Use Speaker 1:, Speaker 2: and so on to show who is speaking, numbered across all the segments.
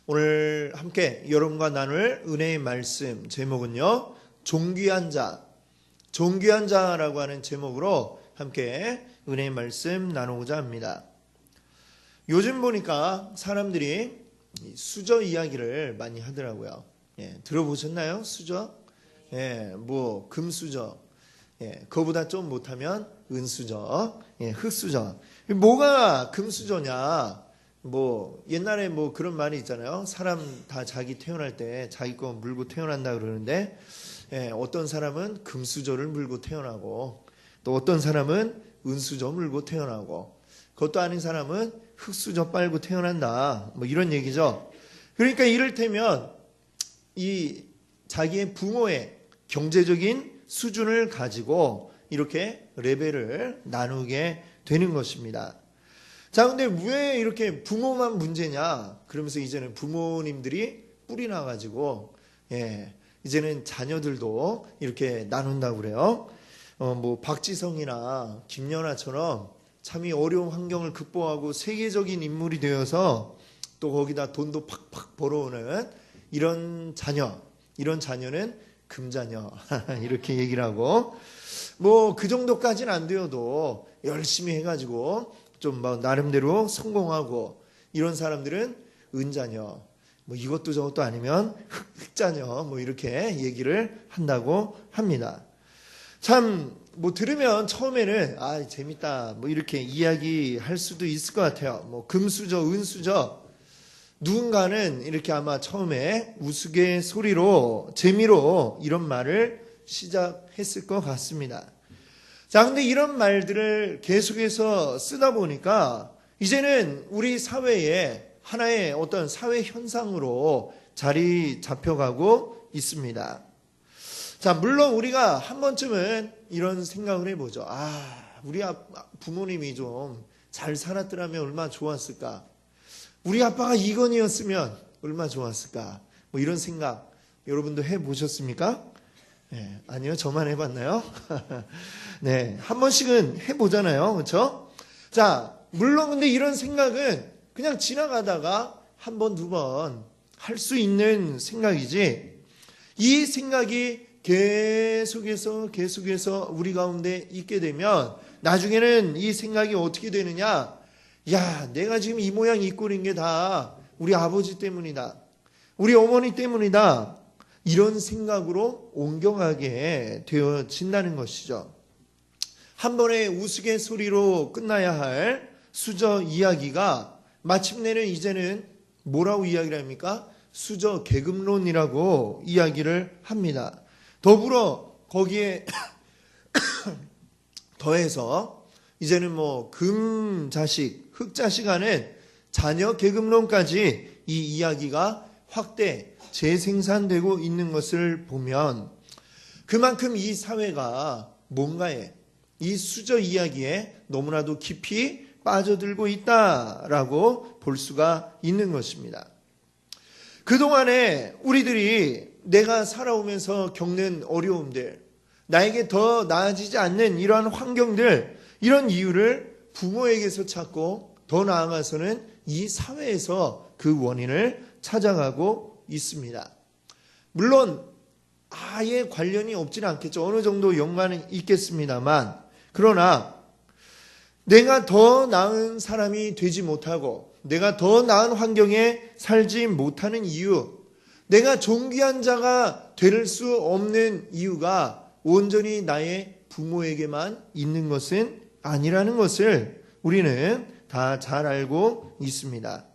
Speaker 1: 오늘 함께 여러분과 나눌 은혜의 말씀 제목은요, 존귀한 자, 존귀한 자라고 하는 제목으로 함께 은혜의 말씀 나누고자 합니다. 요즘 보니까 사람들이 수저 이야기를 많이 하더라고요. 들어보셨나요? 수저? 뭐 금수저, 그거보다 좀 못하면 은수저, 흙수저. 뭐가 금수저냐? 뭐 옛날에 뭐 그런 말이 있잖아요. 사람 다 자기 태어날 때 자기 거 물고 태어난다 그러는데, 어떤 사람은 금수저를 물고 태어나고, 또 어떤 사람은 은수저 물고 태어나고, 그것도 아닌 사람은 흙수저 빨고 태어난다, 뭐 이런 얘기죠. 그러니까 이를테면 이 자기의 부모의 경제적인 수준을 가지고 이렇게 레벨을 나누게 되는 것입니다. 자, 근데 왜 이렇게 부모만 문제냐? 그러면서 이제는 부모님들이 뿔이 나가지고, 이제는 자녀들도 이렇게 나눈다고 그래요. 뭐 박지성이나 김연아처럼 참이 어려운 환경을 극복하고 세계적인 인물이 되어서 또 거기다 돈도 팍팍 벌어오는 이런 자녀, 이런 자녀는 금자녀 이렇게 얘기를 하고, 뭐 그 정도까지는 안 되어도 열심히 해가지고 좀 막 나름대로 성공하고 이런 사람들은 은자녀, 뭐 이것도 저것도 아니면 흑자녀, 뭐 이렇게 얘기를 한다고 합니다. 참 뭐 들으면 처음에는 재밌다 뭐 이렇게 이야기할 수도 있을 것 같아요. 뭐 금수저, 은수저, 누군가는 이렇게 아마 처음에 우스갯소리로 재미로 이런 말을 시작했을 것 같습니다. 자, 근데 이런 말들을 계속해서 쓰다 보니까 이제는 우리 사회에 하나의 어떤 사회 현상으로 자리 잡혀가고 있습니다. 자, 물론 우리가 한 번쯤은 이런 생각을 해보죠. 우리 부모님이 좀 잘 살았더라면 얼마나 좋았을까. 우리 아빠가 이건희였으면 얼마나 좋았을까. 뭐 이런 생각 여러분도 해보셨습니까? 아니요, 저만 해봤나요? 네, 한 번씩은 해보잖아요, 그렇죠? 자, 물론 근데 이런 생각은 그냥 지나가다가 한 번, 두 번 할 수 있는 생각이지, 이 생각이 계속해서 우리 가운데 있게 되면 나중에는 이 생각이 어떻게 되느냐? 야, 내가 지금 이 모양 이 꼴인 게 다 우리 아버지 때문이다, 우리 어머니 때문이다, 이런 생각으로 옮겨가게 되어진다는 것이죠. 한 번의 우스갯소리로 끝나야 할 수저 이야기가 마침내는 이제는 뭐라고 이야기를 합니까? 수저 계급론이라고 이야기를 합니다. 더불어 거기에 더해서 이제는 뭐 금자식, 흑자식 하는 자녀 계급론까지 이 이야기가 확대, 재생산되고 있는 것을 보면 그만큼 이 사회가 뭔가에, 이 수저 이야기에 너무나도 깊이 빠져들고 있다라고 볼 수가 있는 것입니다. 그동안에 우리들이 내가 살아오면서 겪는 어려움들, 나에게 더 나아지지 않는 이러한 환경들, 이런 이유를 부모에게서 찾고 더 나아가서는 이 사회에서 그 원인을 찾아가고 있습니다. 물론 아예 관련이 없지는 않겠죠. 어느 정도 연관은 있겠습니다만, 그러나 내가 더 나은 사람이 되지 못하고 내가 더 나은 환경에 살지 못하는 이유, 내가 존귀한 자가 될 수 없는 이유가 온전히 나의 부모에게만 있는 것은 아니라는 것을 우리는 다 잘 알고 있습니다.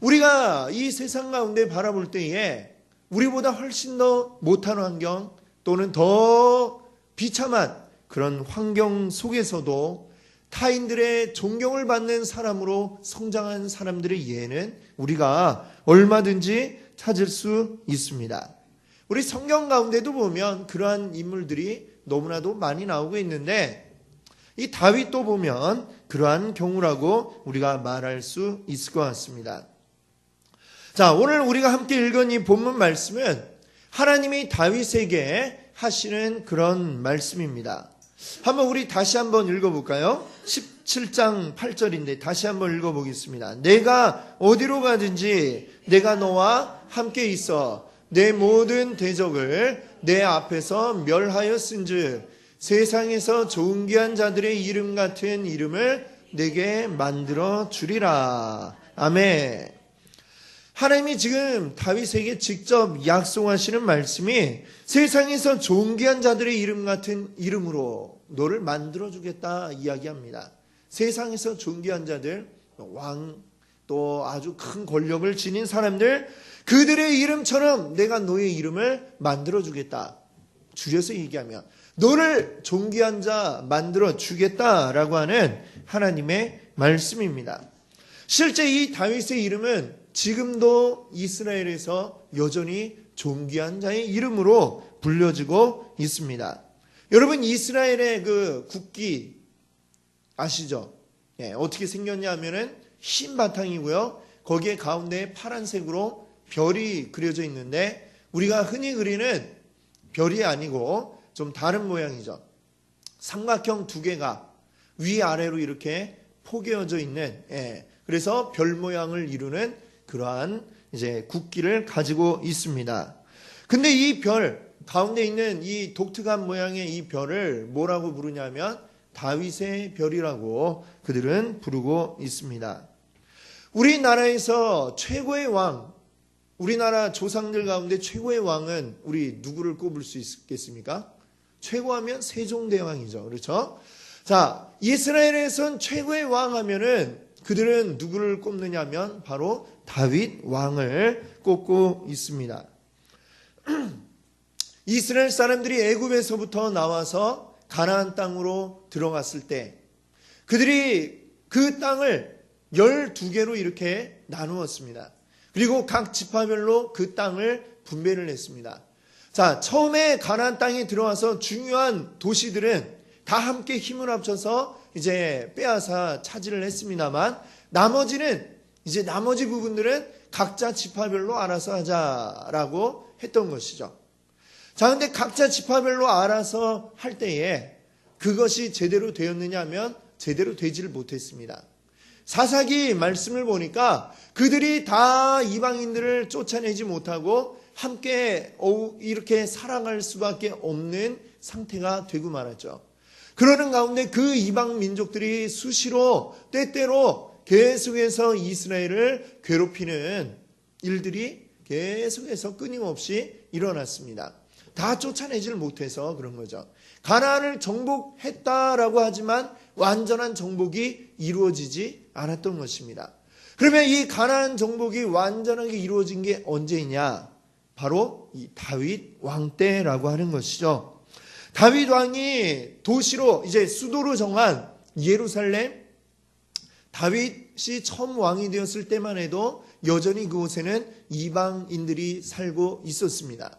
Speaker 1: 우리가 이 세상 가운데 바라볼 때에 우리보다 훨씬 더 못한 환경 또는 더 비참한 그런 환경 속에서도 타인들의 존경을 받는 사람으로 성장한 사람들의 예는 우리가 얼마든지 찾을 수 있습니다. 우리 성경 가운데도 보면 그러한 인물들이 너무나도 많이 나오고 있는데, 이 다윗도 보면 그러한 경우라고 우리가 말할 수 있을 것 같습니다. 자, 오늘 우리가 함께 읽은 이 본문 말씀은 하나님이 다윗에게 하시는 그런 말씀입니다. 한번 우리 다시 한번 읽어볼까요? 17장 8절인데 다시 한번 읽어보겠습니다. 내가 어디로 가든지 내가 너와 함께 있어 내 모든 대적을 내 앞에서 멸하였은즉 세상에서 존귀한 자들의 이름 같은 이름을 내게 만들어 주리라. 아멘. 하나님이 지금 다윗에게 직접 약속하시는 말씀이 세상에서 존귀한 자들의 이름 같은 이름으로 너를 만들어 주겠다 이야기합니다. 세상에서 존귀한 자들, 왕, 또 아주 큰 권력을 지닌 사람들, 그들의 이름처럼 내가 너의 이름을 만들어 주겠다. 줄여서 얘기하면 너를 존귀한 자 만들어 주겠다라고 하는 하나님의 말씀입니다. 실제 이 다윗의 이름은 지금도 이스라엘에서 여전히 존귀한 자의 이름으로 불려지고 있습니다. 여러분, 이스라엘의 그 국기 아시죠? 어떻게 생겼냐 하면은 흰 바탕이고요. 거기에 가운데 파란색으로 별이 그려져 있는데 우리가 흔히 그리는 별이 아니고 좀 다른 모양이죠. 삼각형 두 개가 위아래로 이렇게 포개어져 있는, 그래서 별 모양을 이루는 그러한 이제 국기를 가지고 있습니다. 근데 이 별 가운데 있는 이 독특한 모양의 이 별을 뭐라고 부르냐면 다윗의 별이라고 그들은 부르고 있습니다. 우리나라에서 최고의 왕, 우리나라 조상들 가운데 최고의 왕은 우리 누구를 꼽을 수 있겠습니까? 최고하면 세종대왕이죠. 그렇죠? 자, 이스라엘에선 최고의 왕 하면은 그들은 누구를 꼽느냐면 바로 다윗 왕을 꼽고 있습니다. 이스라엘 사람들이 애굽에서부터 나와서 가나안 땅으로 들어갔을 때 그들이 그 땅을 12개로 이렇게 나누었습니다. 그리고 각 지파별로 그 땅을 분배를 했습니다. 자, 처음에 가나안 땅에 들어와서 중요한 도시들은 다 함께 힘을 합쳐서 이제 빼앗아 차지를 했습니다만 나머지 부분들은 각자 지파별로 알아서 하자라고 했던 것이죠. 자, 근데 각자 지파별로 알아서 할 때에 그것이 제대로 되었느냐 하면 제대로 되지를 못했습니다. 사사기 말씀을 보니까 그들이 다 이방인들을 쫓아내지 못하고 함께 이렇게 살아갈 수밖에 없는 상태가 되고 말았죠. 그러는 가운데 그 이방 민족들이 수시로 때때로 계속해서 이스라엘을 괴롭히는 일들이 계속해서 끊임없이 일어났습니다. 다 쫓아내지를 못해서 그런 거죠. 가나안을 정복했다라고 하지만 완전한 정복이 이루어지지 않았던 것입니다. 그러면 이 가나안 정복이 완전하게 이루어진 게 언제이냐? 바로 이 다윗 왕 때라고 하는 것이죠. 다윗 왕이 도시로 이제 수도로 정한 예루살렘, 다윗이 처음 왕이 되었을 때만 해도 여전히 그곳에는 이방인들이 살고 있었습니다.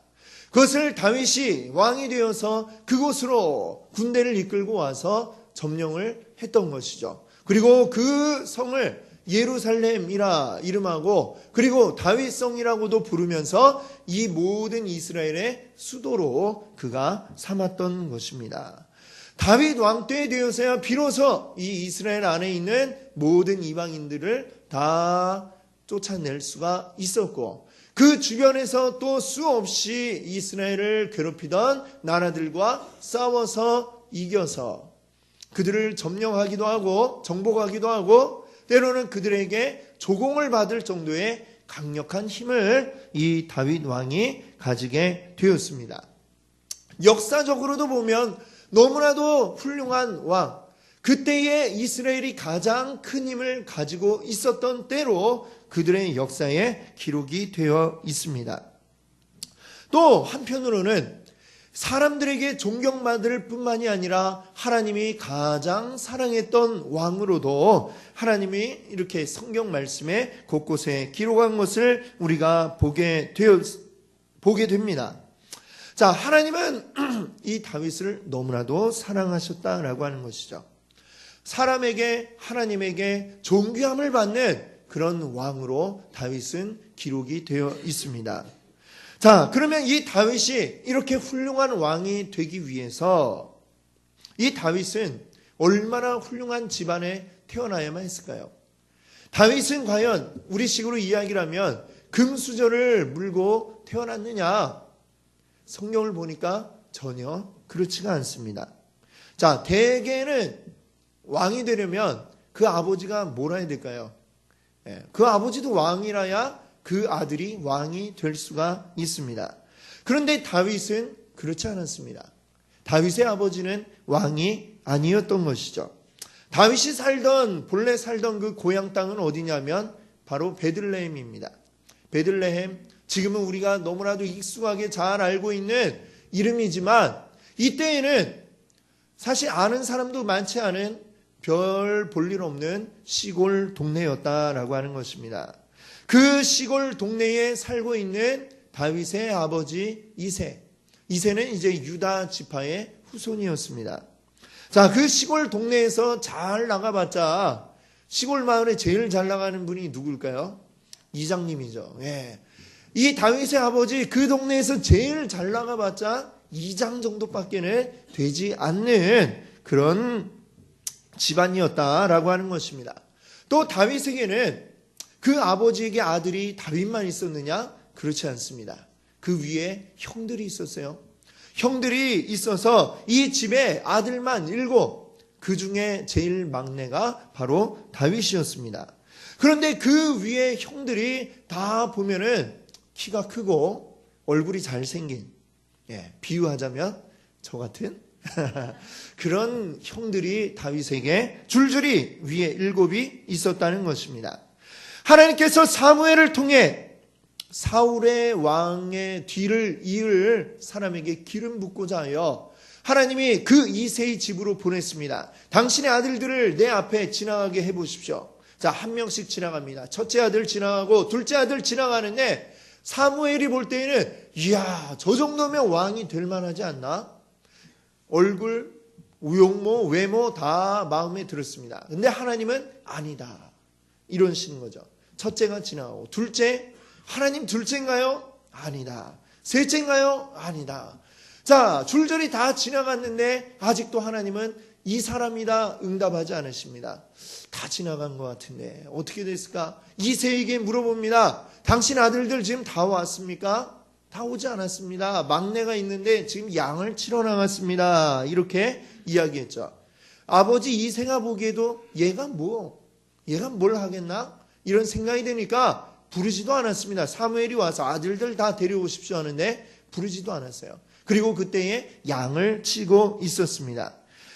Speaker 1: 그것을 다윗이 왕이 되어서 그곳으로 군대를 이끌고 와서 점령을 했던 것이죠. 그리고 그 성을 예루살렘이라 이름하고 그리고 다윗성이라고도 부르면서 이 모든 이스라엘의 수도로 그가 삼았던 것입니다. 다윗 왕 때 되어서야 비로소 이 이스라엘 안에 있는 모든 이방인들을 다 쫓아낼 수가 있었고 그 주변에서 또 수없이 이스라엘을 괴롭히던 나라들과 싸워서 이겨서 그들을 점령하기도 하고 정복하기도 하고 때로는 그들에게 조공을 받을 정도의 강력한 힘을 이 다윗 왕이 가지게 되었습니다. 역사적으로도 보면 너무나도 훌륭한 왕, 그때의 이스라엘이 가장 큰 힘을 가지고 있었던 때로 그들의 역사에 기록이 되어 있습니다. 또 한편으로는 사람들에게 존경받을 뿐만이 아니라 하나님이 가장 사랑했던 왕으로도 하나님이 이렇게 성경 말씀에 곳곳에 기록한 것을 우리가 보게 됩니다. 자, 하나님은 이 다윗을 너무나도 사랑하셨다라고 하는 것이죠. 사람에게 하나님에게 존귀함을 받는 그런 왕으로 다윗은 기록이 되어 있습니다. 자, 그러면 이 다윗이 이렇게 훌륭한 왕이 되기 위해서 이 다윗은 얼마나 훌륭한 집안에 태어나야만 했을까요? 다윗은 과연 우리식으로 이야기를 하면 금수저를 물고 태어났느냐? 성경을 보니까 전혀 그렇지가 않습니다. 자, 대개는 왕이 되려면 그 아버지가 뭘 해야 될까요? 그 아버지도 왕이라야 그 아들이 왕이 될 수가 있습니다. 그런데 다윗은 그렇지 않았습니다. 다윗의 아버지는 왕이 아니었던 것이죠. 다윗이 본래 살던 그 고향 땅은 어디냐면 바로 베들레헴입니다. 베들레헴, 지금은 우리가 너무나도 익숙하게 잘 알고 있는 이름이지만 이때에는 사실 아는 사람도 많지 않은 별 볼일 없는 시골 동네였다라고 하는 것입니다. 그 시골 동네에 살고 있는 다윗의 아버지 이새는 이제 유다 지파의 후손이었습니다. 자, 그 시골 동네에서 잘 나가봤자 시골 마을에 제일 잘 나가는 분이 누굴까요? 이장님이죠. 예. 이 다윗의 아버지 그 동네에서 제일 잘 나가봤자 이장 정도밖에는 되지 않는 그런 집안이었다라고 하는 것입니다. 또 다윗에게는 그 아버지에게 아들이 다윗만 있었느냐? 그렇지 않습니다. 그 위에 형들이 있었어요. 형들이 있어서 이 집에 아들만 7, 그 중에 제일 막내가 바로 다윗이었습니다. 그런데 그 위에 형들이 다 보면은 키가 크고 얼굴이 잘생긴, 비유하자면 저 같은 그런 형들이 다윗에게 줄줄이 위에 7이 있었다는 것입니다. 하나님께서 사무엘을 통해 사울의 왕의 뒤를 이을 사람에게 기름 붓고자 하여 하나님이 그 이새의 집으로 보냈습니다. 당신의 아들들을 내 앞에 지나가게 해보십시오. 자, 한 명씩 지나갑니다. 첫째 아들 지나가고 둘째 아들 지나가는데 사무엘이 볼 때에는 이야, 저 정도면 왕이 될 만하지 않나? 얼굴, 용모, 외모 다 마음에 들었습니다. 근데 하나님은 아니다, 이러시는 거죠. 첫째가 지나가고 둘째, 하나님 둘째인가요? 아니다. 셋째인가요? 아니다. 자, 줄줄이 다 지나갔는데 아직도 하나님은 이 사람이다 응답하지 않으십니다. 다 지나간 것 같은데 어떻게 됐을까? 이새에게 물어봅니다. 당신 아들들 지금 다 왔습니까? 다 오지 않았습니다. 막내가 있는데 지금 양을 치러 나갔습니다. 이렇게 이야기했죠. 아버지 이새가 보기에도 얘가 뭘 하겠나? 이런 생각이 되니까 부르지도 않았습니다. 사무엘이 와서 아들들 다 데려오십시오 하는데 부르지도 않았어요. 그리고 그때에 양을 치고 있었습니다.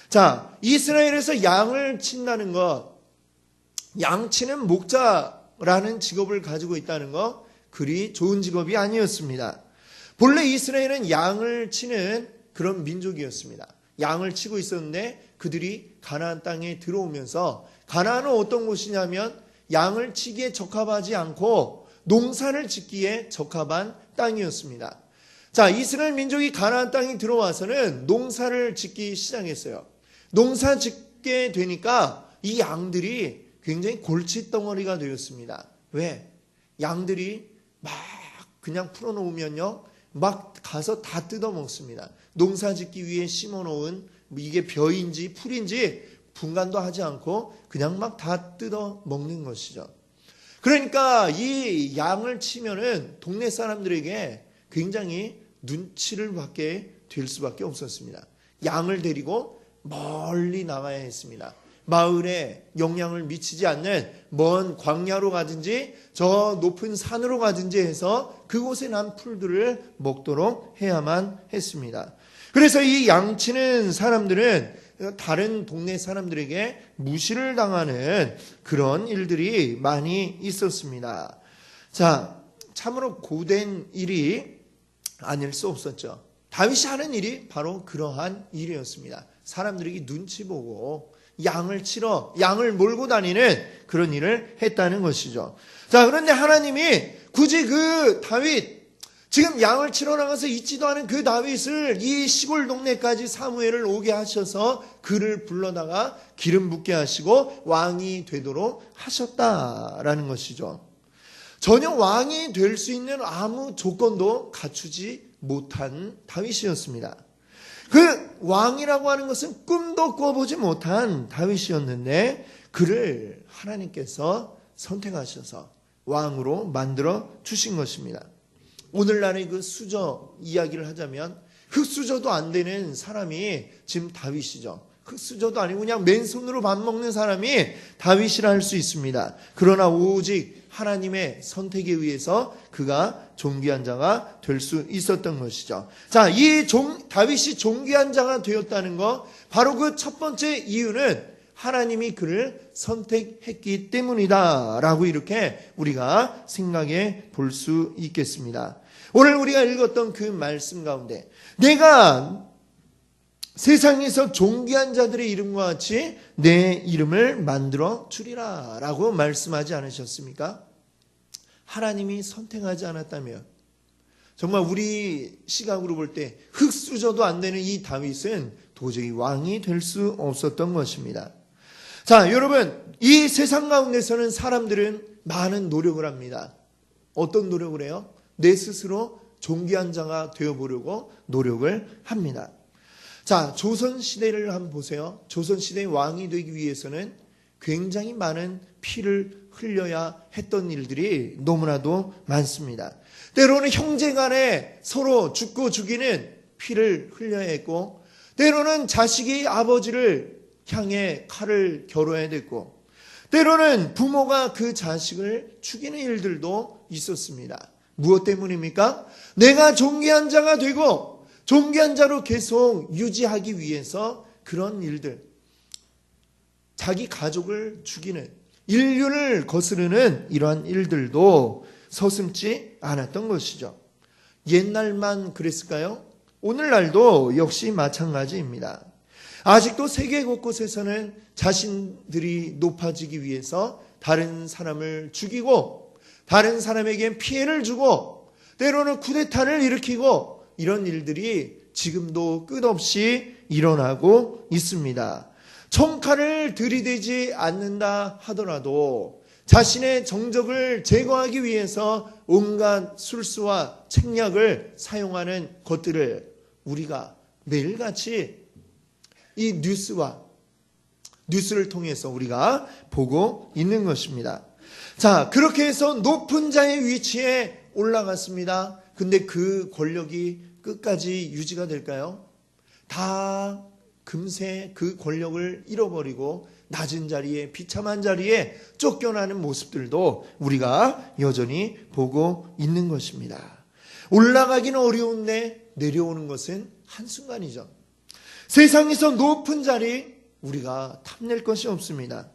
Speaker 1: 자, 이스라엘에서 양을 친다는 것, 양치는 목자라는 직업을 가지고 있다는 것, 그리 좋은 직업이 아니었습니다. 본래 이스라엘은 양을 치는 그런 민족이었습니다. 양을 치고 있었는데 그들이 가나안 땅에 들어오면서, 가나안은 어떤 곳이냐면 양을 치기에 적합하지 않고 농사를 짓기에 적합한 땅이었습니다. 자, 이스라엘 민족이 가나안 땅에 들어와서는 농사를 짓기 시작했어요. 농사 짓게 되니까 이 양들이 굉장히 골칫덩어리가 되었습니다. 왜? 양들이 막 그냥 풀어놓으면요, 막 가서 다 뜯어먹습니다. 농사 짓기 위해 심어놓은 이게 벼인지 풀인지 분간도 하지 않고 그냥 막 다 뜯어 먹는 것이죠. 그러니까 이 양을 치면은 동네 사람들에게 굉장히 눈치를 받게 될 수밖에 없었습니다. 양을 데리고 멀리 나가야 했습니다. 마을에 영향을 미치지 않는 먼 광야로 가든지 저 높은 산으로 가든지 해서 그곳에 난 풀들을 먹도록 해야만 했습니다. 그래서 이 양치는 사람들은 다른 동네 사람들에게 무시를 당하는 그런 일들이 많이 있었습니다. 자, 참으로 고된 일이 아닐 수 없었죠. 다윗이 하는 일이 바로 그러한 일이었습니다. 사람들에게 눈치 보고 양을 치러 양을 몰고 다니는 그런 일을 했다는 것이죠. 자, 그런데 하나님이 굳이 그 다윗, 지금 양을 치러 나가서 있지도 않은 그 다윗을 이 시골 동네까지 사무엘을 오게 하셔서 그를 불러다가 기름 붓게 하시고 왕이 되도록 하셨다라는 것이죠. 전혀 왕이 될 수 있는 아무 조건도 갖추지 못한 다윗이었습니다. 그 왕이라고 하는 것은 꿈도 꿔보지 못한 다윗이었는데 그를 하나님께서 선택하셔서 왕으로 만들어 주신 것입니다. 오늘날의 그 수저 이야기를 하자면 흙수저도 안 되는 사람이 지금 다윗이죠. 흙수저도 아니고 그냥 맨손으로 밥 먹는 사람이 다윗이라 할 수 있습니다. 그러나 오직 하나님의 선택에 의해서 그가 존귀한 자가 될 수 있었던 것이죠. 자, 다윗이 존귀한 자가 되었다는 것, 바로 그 첫 번째 이유는 하나님이 그를 선택했기 때문이다 라고 이렇게 우리가 생각해 볼 수 있겠습니다. 오늘 우리가 읽었던 그 말씀 가운데 내가 세상에서 존귀한 자들의 이름과 같이 내 이름을 만들어 주리라 라고 말씀하지 않으셨습니까? 하나님이 선택하지 않았다면 정말 우리 시각으로 볼 때 흙수저도 안 되는 이 다윗은 도저히 왕이 될 수 없었던 것입니다. 자, 여러분, 이 세상 가운데서는 사람들은 많은 노력을 합니다. 어떤 노력을 해요? 내 스스로 존귀한 자가 되어보려고 노력을 합니다. 자, 조선시대를 한번 보세요. 조선시대의 왕이 되기 위해서는 굉장히 많은 피를 흘려야 했던 일들이 너무나도 많습니다. 때로는 형제 간에 서로 죽고 죽이는 피를 흘려야 했고, 때로는 자식이 아버지를 향해 칼을 겨뤄야 됐고, 때로는 부모가 그 자식을 죽이는 일들도 있었습니다. 무엇 때문입니까? 내가 존귀한 자가 되고 존귀한 자로 계속 유지하기 위해서 그런 일들, 자기 가족을 죽이는, 인륜을 거스르는 이러한 일들도 서슴지 않았던 것이죠. 옛날만 그랬을까요? 오늘날도 역시 마찬가지입니다. 아직도 세계 곳곳에서는 자신들이 높아지기 위해서 다른 사람을 죽이고 다른 사람에게 피해를 주고 때로는 쿠데타를 일으키고 이런 일들이 지금도 끝없이 일어나고 있습니다. 총칼을 들이대지 않는다 하더라도 자신의 정적을 제거하기 위해서 온갖 술수와 책략을 사용하는 것들을 우리가 매일같이 이 뉴스를 통해서 우리가 보고 있는 것입니다. 자, 그렇게 해서 높은 자의 위치에 올라갔습니다. 근데 그 권력이 끝까지 유지가 될까요? 다 금세 그 권력을 잃어버리고 낮은 자리에, 비참한 자리에 쫓겨나는 모습들도 우리가 여전히 보고 있는 것입니다. 올라가기는 어려운데 내려오는 것은 한순간이죠. 세상에서 높은 자리 우리가 탐낼 것이 없습니다.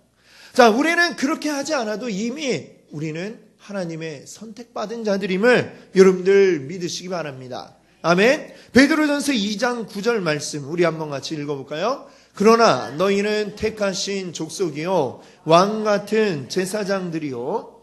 Speaker 1: 자, 우리는 그렇게 하지 않아도 이미 우리는 하나님의 선택받은 자들임을 여러분들 믿으시기 바랍니다. 아멘. 베드로전서 2장 9절 말씀 우리 한번 같이 읽어볼까요? 그러나 너희는 택하신 족속이요 왕 같은 제사장들이요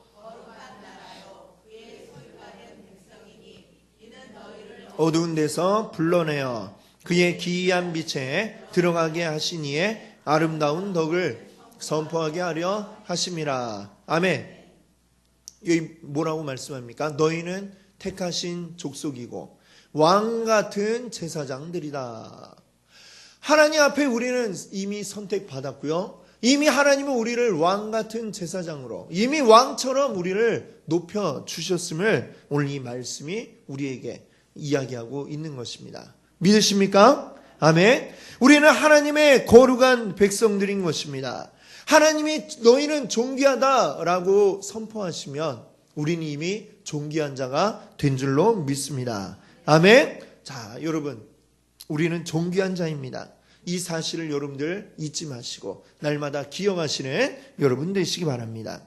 Speaker 1: 어두운 데서 불러내어 그의 기이한 빛에 들어가게 하시니에 아름다운 덕을 선포하게 하려 하심이라. 아멘. 여기 뭐라고 말씀합니까? 너희는 택하신 족속이고 왕 같은 제사장들이다. 하나님 앞에 우리는 이미 선택받았고요. 이미 하나님은 우리를 왕 같은 제사장으로 이미 왕처럼 우리를 높여주셨음을 오늘 이 말씀이 우리에게 이야기하고 있는 것입니다. 믿으십니까? 아멘. 우리는 하나님의 거룩한 백성들인 것입니다. 하나님이 너희는 존귀하다라고 선포하시면 우리는 이미 존귀한 자가 된 줄로 믿습니다. 아멘. 자, 여러분, 우리는 존귀한 자입니다. 이 사실을 여러분들 잊지 마시고 날마다 기억하시는 여러분 되시기 바랍니다.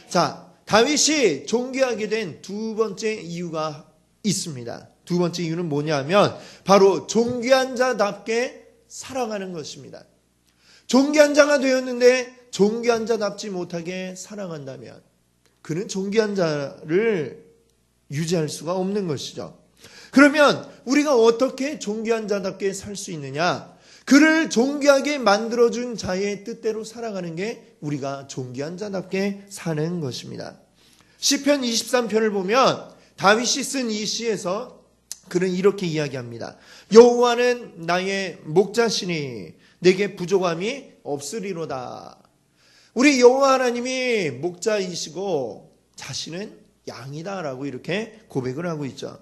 Speaker 1: 자, 다윗이 존귀하게 된 두 번째 이유가 있습니다. 두 번째 이유는 뭐냐면 바로 존귀한 자답게 살아가는 것입니다. 존귀한 자가 되었는데 존귀한 자답지 못하게 살아간다면 그는 존귀한 자를 유지할 수가 없는 것이죠. 그러면 우리가 어떻게 존귀한 자답게 살 수 있느냐? 그를 존귀하게 만들어준 자의 뜻대로 살아가는 게 우리가 존귀한 자답게 사는 것입니다. 시편 23편을 보면 다윗이 쓴 이 시에서 그는 이렇게 이야기합니다. 여호와는 나의 목자시니 내게 부족함이 없으리로다. 우리 여호와 하나님이 목자이시고 자신은 양이다라고 이렇게 고백을 하고 있죠.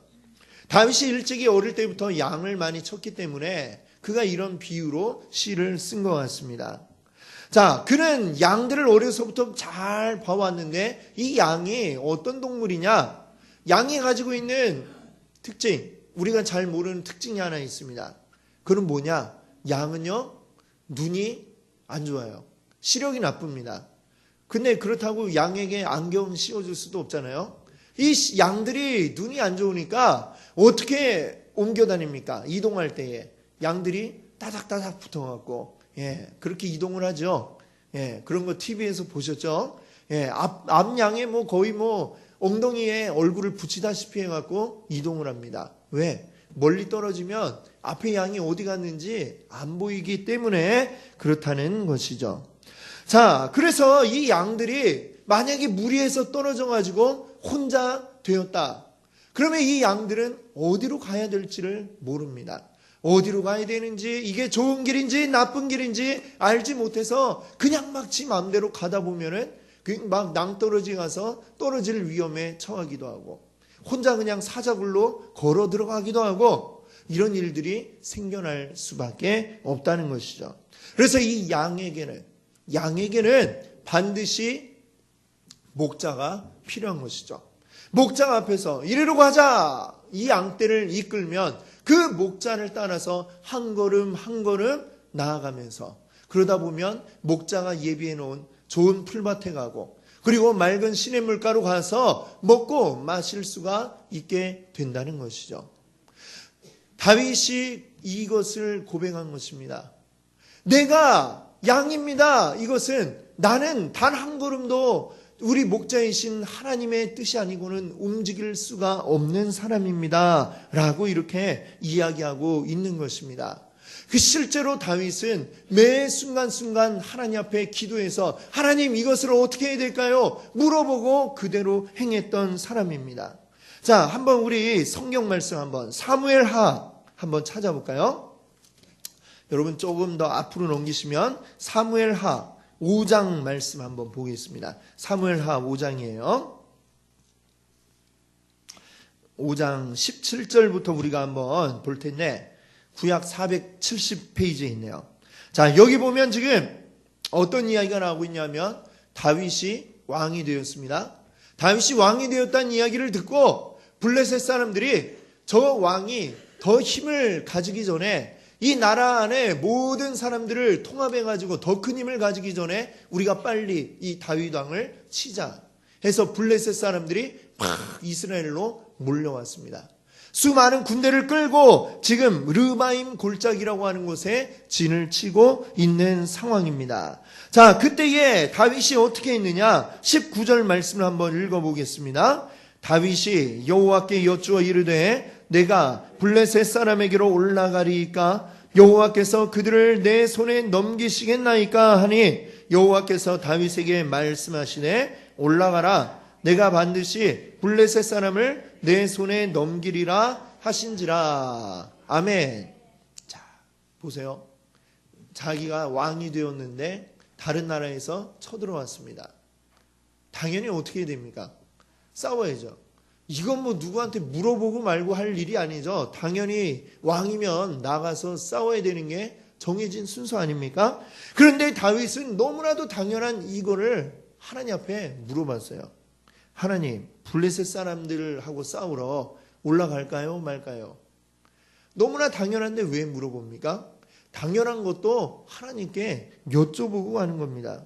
Speaker 1: 다윗이 일찍이 어릴 때부터 양을 많이 쳤기 때문에 그가 이런 비유로 시를 쓴 것 같습니다. 자, 그는 양들을 어려서부터 잘 봐왔는데 이 양이 어떤 동물이냐? 양이 가지고 있는 특징, 우리가 잘 모르는 특징이 하나 있습니다. 그건 뭐냐? 양은요, 눈이 안 좋아요. 시력이 나쁩니다. 근데 그렇다고 양에게 안경 씌워줄 수도 없잖아요. 이 양들이 눈이 안 좋으니까 어떻게 옮겨 다닙니까? 이동할 때에 양들이 따닥따닥 붙어갖고 그렇게 이동을 하죠. 그런 거 TV에서 보셨죠? 앞양에 거의 엉덩이에 얼굴을 붙이다시피 해갖고 이동을 합니다. 왜? 멀리 떨어지면 앞에 양이 어디 갔는지 안 보이기 때문에 그렇다는 것이죠. 자, 그래서 이 양들이 만약에 무리해서 떨어져가지고 혼자 되었다. 그러면 이 양들은 어디로 가야 될지를 모릅니다. 어디로 가야 되는지, 이게 좋은 길인지 나쁜 길인지 알지 못해서 그냥 막 지 마음대로 가다 보면은 막 낭떠러지 가서 떨어질 위험에 처하기도 하고, 혼자 그냥 사자굴로 걸어 들어가기도 하고, 이런 일들이 생겨날 수밖에 없다는 것이죠. 그래서 이 양에게는 반드시 목자가 필요한 것이죠. 목자 앞에서 이리로 가자! 이 양떼를 이끌면 그 목자를 따라서 한 걸음 한 걸음 나아가면서, 그러다 보면 목자가 예비해 놓은 좋은 풀밭에 가고, 그리고 맑은 시냇물가로 가서 먹고 마실 수가 있게 된다는 것이죠. 다윗이 이것을 고백한 것입니다. 내가 양입니다. 이것은 나는 단 한 걸음도 우리 목자이신 하나님의 뜻이 아니고는 움직일 수가 없는 사람입니다. 라고 이렇게 이야기하고 있는 것입니다. 그 실제로 다윗은 매 순간순간 하나님 앞에 기도해서 하나님 이것을 어떻게 해야 될까요? 물어보고 그대로 행했던 사람입니다. 자, 한번 우리 성경 말씀 사무엘하 한번 찾아볼까요? 여러분 조금 더 앞으로 넘기시면 사무엘하 5장 말씀 한번 보겠습니다. 사무엘하 5장이에요. 5장 17절부터 우리가 한번 볼 텐데 구약 470페이지에 있네요. 자, 여기 보면 지금 어떤 이야기가 나오고 있냐면 다윗이 왕이 되었습니다. 다윗이 왕이 되었다는 이야기를 듣고 블레셋 사람들이 저 왕이 더 힘을 가지기 전에, 이 나라 안에 모든 사람들을 통합해가지고 더 큰 힘을 가지기 전에 우리가 빨리 이 다윗 왕을 치자 해서 블레셋 사람들이 막 이스라엘로 몰려왔습니다. 수많은 군대를 끌고 지금 르바임 골짜기라고 하는 곳에 진을 치고 있는 상황입니다. 자, 그때에 다윗이 어떻게 했느냐? 19절 말씀을 한번 읽어보겠습니다. 다윗이 여호와께 여쭈어 이르되 내가 블레셋 사람에게로 올라가리이까? 여호와께서 그들을 내 손에 넘기시겠나이까? 하니 여호와께서 다윗에게 말씀하시되 올라가라. 내가 반드시 블레셋 사람을 내 손에 넘기리라 하신지라. 아멘. 자, 보세요. 자기가 왕이 되었는데 다른 나라에서 쳐들어왔습니다. 당연히 어떻게 해야 됩니까? 싸워야죠. 이건 누구한테 물어보고 말고 할 일이 아니죠. 당연히 왕이면 나가서 싸워야 되는 게 정해진 순서 아닙니까? 그런데 다윗은 너무나도 당연한 이거를 하나님 앞에 물어봤어요. 하나님, 블레셋 사람들하고 싸우러 올라갈까요? 말까요? 너무나 당연한데 왜 물어봅니까? 당연한 것도 하나님께 여쭤보고 하는 겁니다.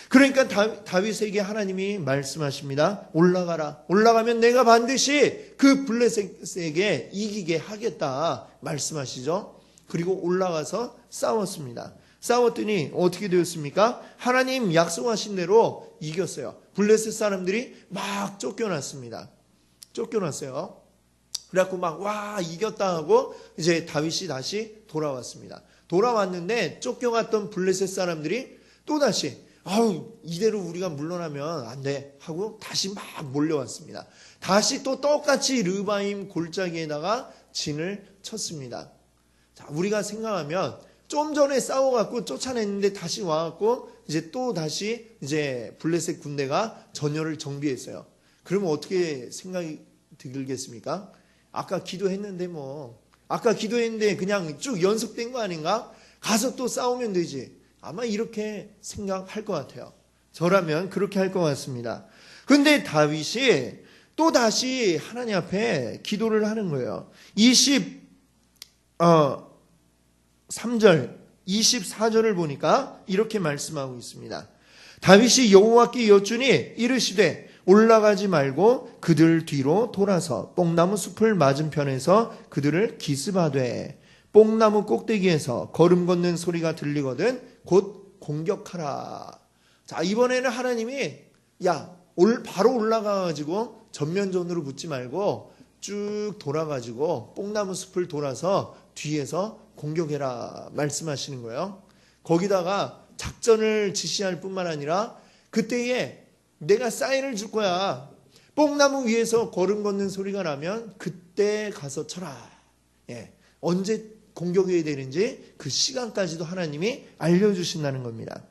Speaker 1: 그러니까 다윗에게 하나님이 말씀하십니다. 올라가라. 올라가면 내가 반드시 그 블레셋에게 이기게 하겠다 말씀하시죠. 그리고 올라가서 싸웠습니다. 싸웠더니 어떻게 되었습니까? 하나님 약속하신 대로 이겼어요. 블레셋 사람들이 막 쫓겨났습니다. 쫓겨났어요. 그래갖고 와 이겼다 하고 이제 다윗이 다시 돌아왔습니다. 돌아왔는데 쫓겨갔던 블레셋 사람들이 또다시 이대로 우리가 물러나면 안 돼 하고 다시 막 몰려왔습니다. 다시 또 똑같이 르바임 골짜기에다가 진을 쳤습니다. 자, 우리가 생각하면 좀 전에 싸워갖고 쫓아냈는데 다시 와갖고 이제 또 다시 이제 블레셋 군대가 전열을 정비했어요. 그러면 어떻게 생각이 들겠습니까? 아까 기도했는데 아까 기도했는데 그냥 쭉 연속된 거 아닌가? 가서 또 싸우면 되지. 아마 이렇게 생각할 것 같아요. 저라면 그렇게 할 것 같습니다. 근데 다윗이 또 다시 하나님 앞에 기도를 하는 거예요. 3절, 24절을 보니까 이렇게 말씀하고 있습니다. 다윗이 여호와께 여쭈니 이르시되 올라가지 말고 그들 뒤로 돌아서 뽕나무 숲을 맞은편에서 그들을 기습하되 뽕나무 꼭대기에서 걸음 걷는 소리가 들리거든 곧 공격하라. 자, 이번에는 하나님이 바로 올라가가지고 전면전으로 붙지 말고 쭉 돌아가지고 뽕나무 숲을 돌아서 뒤에서 공격해라 말씀하시는 거예요. 거기다가 작전을 지시할 뿐만 아니라 그때에 내가 사인을 줄 거야. 뽕나무 위에서 걸음 걷는 소리가 나면 그때 가서 쳐라. 언제 공격해야 되는지 그 시간까지도 하나님이 알려주신다는 겁니다.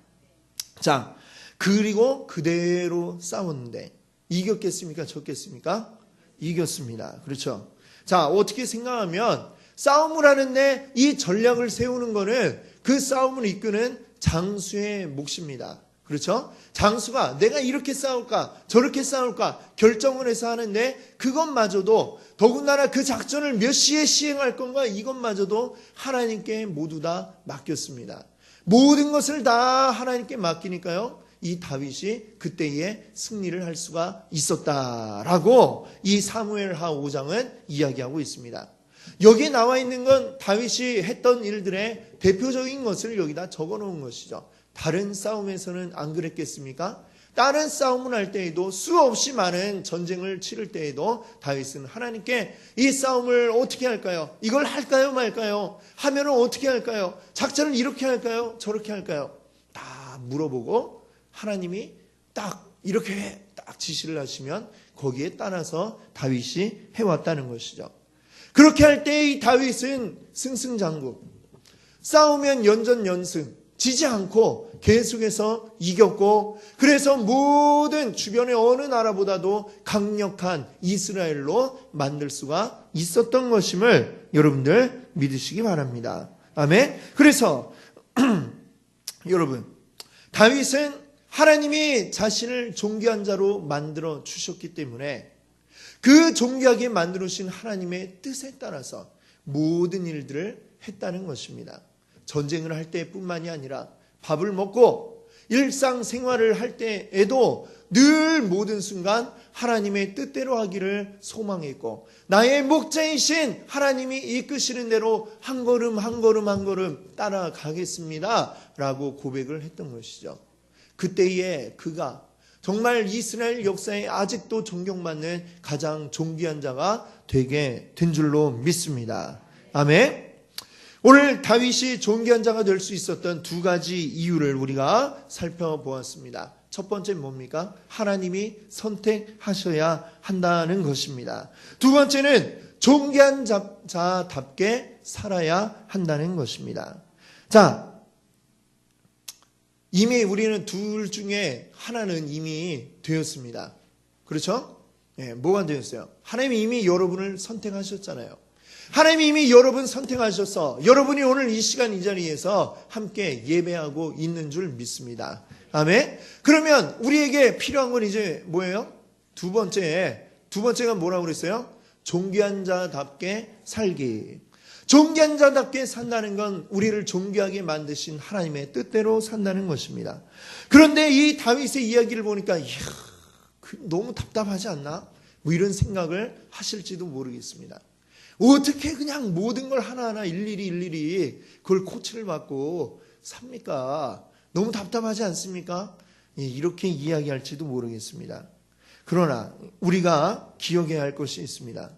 Speaker 1: 자, 그리고 그대로 싸웠는데 이겼겠습니까? 졌겠습니까? 이겼습니다. 그렇죠? 자, 어떻게 생각하면 싸움을 하는데 이 전략을 세우는 거는 그 싸움을 이끄는 장수의 몫입니다. 그렇죠? 장수가 내가 이렇게 싸울까 저렇게 싸울까 결정을 해서 하는데 그것마저도 더군다나 그 작전을 몇 시에 시행할 건가 이것마저도 하나님께 모두 다 맡겼습니다. 모든 것을 다 하나님께 맡기니까요. 이 다윗이 그때에 승리를 할 수가 있었다라고 이 사무엘하 5장은 이야기하고 있습니다. 여기에 나와 있는 건 다윗이 했던 일들의 대표적인 것을 여기다 적어놓은 것이죠. 다른 싸움에서는 안 그랬겠습니까? 다른 싸움을 할 때에도 수없이 많은 전쟁을 치를 때에도 다윗은 하나님께 이 싸움을 어떻게 할까요? 이걸 할까요 말까요? 하면은 어떻게 할까요? 작전을 이렇게 할까요? 저렇게 할까요? 다 물어보고 하나님이 딱 이렇게 딱 지시를 하시면 거기에 따라서 다윗이 해왔다는 것이죠. 그렇게 할 때 이 다윗은 승승장구, 싸우면 연전연승, 지지 않고 계속해서 이겼고 그래서 모든 주변의 어느 나라보다도 강력한 이스라엘로 만들 수가 있었던 것임을 여러분들 믿으시기 바랍니다. 아멘. 그래서 여러분, 다윗은 하나님이 자신을 존귀한 자로 만들어 주셨기 때문에 그 존귀하게 만들어 주신 하나님의 뜻에 따라서 모든 일들을 했다는 것입니다. 전쟁을 할 때뿐만이 아니라 밥을 먹고 일상생활을 할 때에도 늘 모든 순간 하나님의 뜻대로 하기를 소망했고 나의 목자이신 하나님이 이끄시는 대로 한 걸음 한 걸음 한 걸음 따라가겠습니다 라고 고백을 했던 것이죠. 그때에 그가 정말 이스라엘 역사에 아직도 존경받는 가장 존귀한 자가 되게 된 줄로 믿습니다. 아멘. 오늘 다윗이 존귀한 자가 될 수 있었던 두 가지 이유를 우리가 살펴보았습니다. 첫 번째는 뭡니까? 하나님이 선택하셔야 한다는 것입니다. 두 번째는 존귀한 자답게 살아야 한다는 것입니다. 자, 이미 우리는 둘 중에 하나는 이미 되었습니다. 그렇죠? 뭐가 되었어요? 하나님이 이미 여러분을 선택하셨잖아요. 하나님이 이미 여러분 선택하셔서 여러분이 오늘 이 시간 이 자리에서 함께 예배하고 있는 줄 믿습니다. 아멘. 그러면 우리에게 필요한 건 이제 뭐예요? 두 번째가 뭐라고 그랬어요? 존귀한 자답게 살기. 존귀한 자답게 산다는 건 우리를 존귀하게 만드신 하나님의 뜻대로 산다는 것입니다. 그런데 이 다윗의 이야기를 보니까 너무 답답하지 않나? 뭐 이런 생각을 하실지도 모르겠습니다. 어떻게 그냥 모든 걸 하나하나 일일이 그걸 코치를 받고 삽니까? 너무 답답하지 않습니까? 이렇게 이야기할지도 모르겠습니다. 그러나 우리가 기억해야 할 것이 있습니다.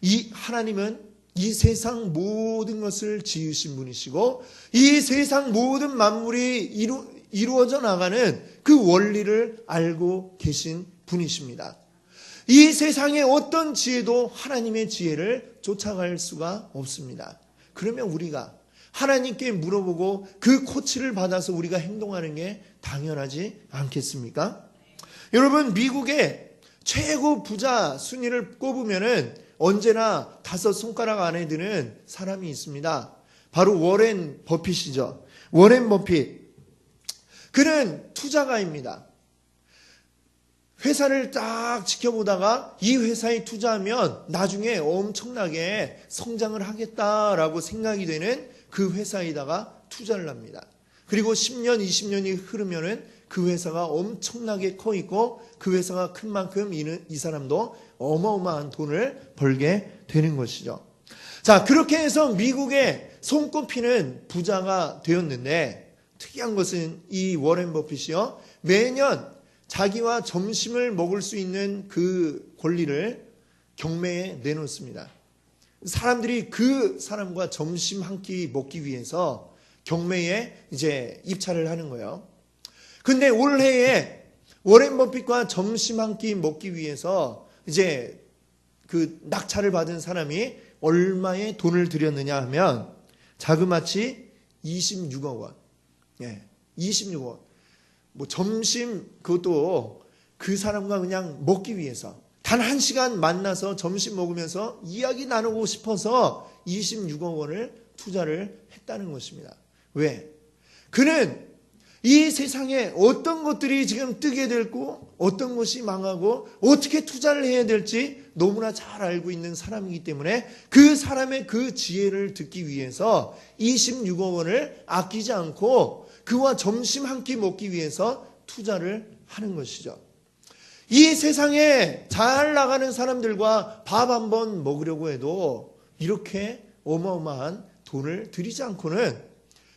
Speaker 1: 이 하나님은 이 세상 모든 것을 지으신 분이시고 이 세상 모든 만물이 이루어져 나가는 그 원리를 알고 계신 분이십니다. 이 세상의 어떤 지혜도 하나님의 지혜를 쫓아갈 수가 없습니다. 그러면 우리가 하나님께 물어보고 그 코치를 받아서 우리가 행동하는 게 당연하지 않겠습니까? 여러분, 미국의 최고 부자 순위를 꼽으면은 언제나 5손가락 안에 드는 사람이 있습니다. 바로 워렌 버핏이죠. 워렌 버핏. 그는 투자가입니다. 회사를 딱 지켜보다가 이 회사에 투자하면 나중에 엄청나게 성장을 하겠다라고 생각이 되는 그 회사에다가 투자를 합니다. 그리고 10년, 20년이 흐르면은 그 회사가 엄청나게 커 있고 그 회사가 큰 만큼 이 사람도 어마어마한 돈을 벌게 되는 것이죠. 자, 그렇게 해서 미국의 손꼽히는 부자가 되었는데 특이한 것은 이 워렌 버핏이요. 매년 자기와 점심을 먹을 수 있는 그 권리를 경매에 내놓습니다. 사람들이 그 사람과 점심 한 끼 먹기 위해서 경매에 이제 입찰을 하는 거예요. 근데 올해에 워렌 버핏과 점심 한 끼 먹기 위해서 이제 그 낙찰을 받은 사람이 얼마의 돈을 들였느냐 하면 자그마치 26억 원. 예, 26억 원. 뭐 점심 그것도 그 사람과 그냥 먹기 위해서 단 1시간 만나서 점심 먹으면서 이야기 나누고 싶어서 26억 원을 투자를 했다는 것입니다. 왜? 그는 이 세상에 어떤 것들이 지금 뜨게 되고 어떤 것이 망하고 어떻게 투자를 해야 될지 너무나 잘 알고 있는 사람이기 때문에 그 사람의 그 지혜를 듣기 위해서 26억 원을 아끼지 않고 그와 점심 한 끼 먹기 위해서 투자를 하는 것이죠. 이 세상에 잘 나가는 사람들과 밥 한 번 먹으려고 해도 이렇게 어마어마한 돈을 들이지 않고는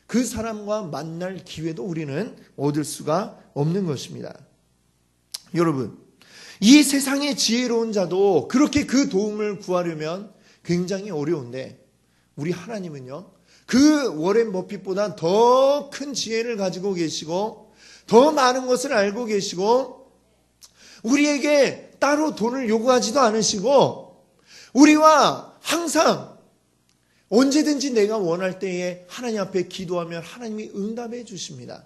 Speaker 1: 그 사람과 만날 기회도 우리는 얻을 수가 없는 것입니다. 여러분, 이 세상의 지혜로운 자도 그렇게 그 도움을 구하려면 굉장히 어려운데 우리 하나님은요, 그 워렌 버핏보다 더 큰 지혜를 가지고 계시고 더 많은 것을 알고 계시고 우리에게 따로 돈을 요구하지도 않으시고 우리와 항상 언제든지 내가 원할 때에 하나님 앞에 기도하면 하나님이 응답해 주십니다.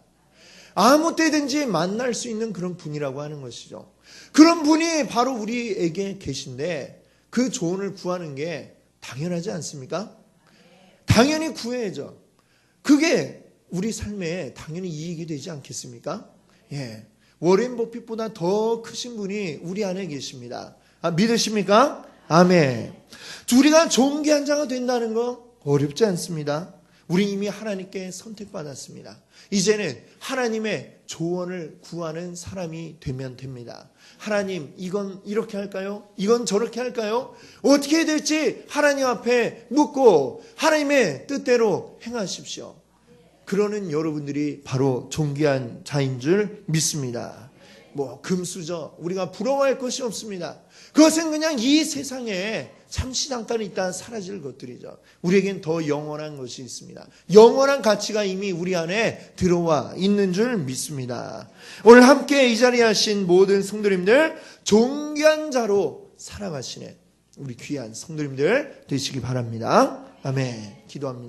Speaker 1: 아무 때든지 만날 수 있는 그런 분이라고 하는 것이죠. 그런 분이 바로 우리에게 계신데 그 조언을 구하는 게 당연하지 않습니까? 당연히 구해야죠. 그게 우리 삶에 당연히 이익이 되지 않겠습니까? 예. 워렌 버핏보다 더 크신 분이 우리 안에 계십니다. 믿으십니까? 아멘. 우리가 존귀한 자가 된다는 거 어렵지 않습니다. 우리 이미 하나님께 선택받았습니다. 이제는 하나님의 조언을 구하는 사람이 되면 됩니다. 하나님, 이건 이렇게 할까요? 이건 저렇게 할까요? 어떻게 해야 될지 하나님 앞에 묻고 하나님의 뜻대로 행하십시오. 그러는 여러분들이 바로 존귀한 자인 줄 믿습니다. 뭐 금수저 우리가 부러워할 것이 없습니다. 그것은 그냥 이 세상에 잠시 잠깐 있다 사라질 것들이죠. 우리에겐 더 영원한 것이 있습니다. 영원한 가치가 이미 우리 안에 들어와 있는 줄 믿습니다. 오늘 함께 이 자리에 하신 모든 성도님들 존귀한 자로 살아가시는 우리 귀한 성도님들 되시기 바랍니다. 아멘. 기도합니다.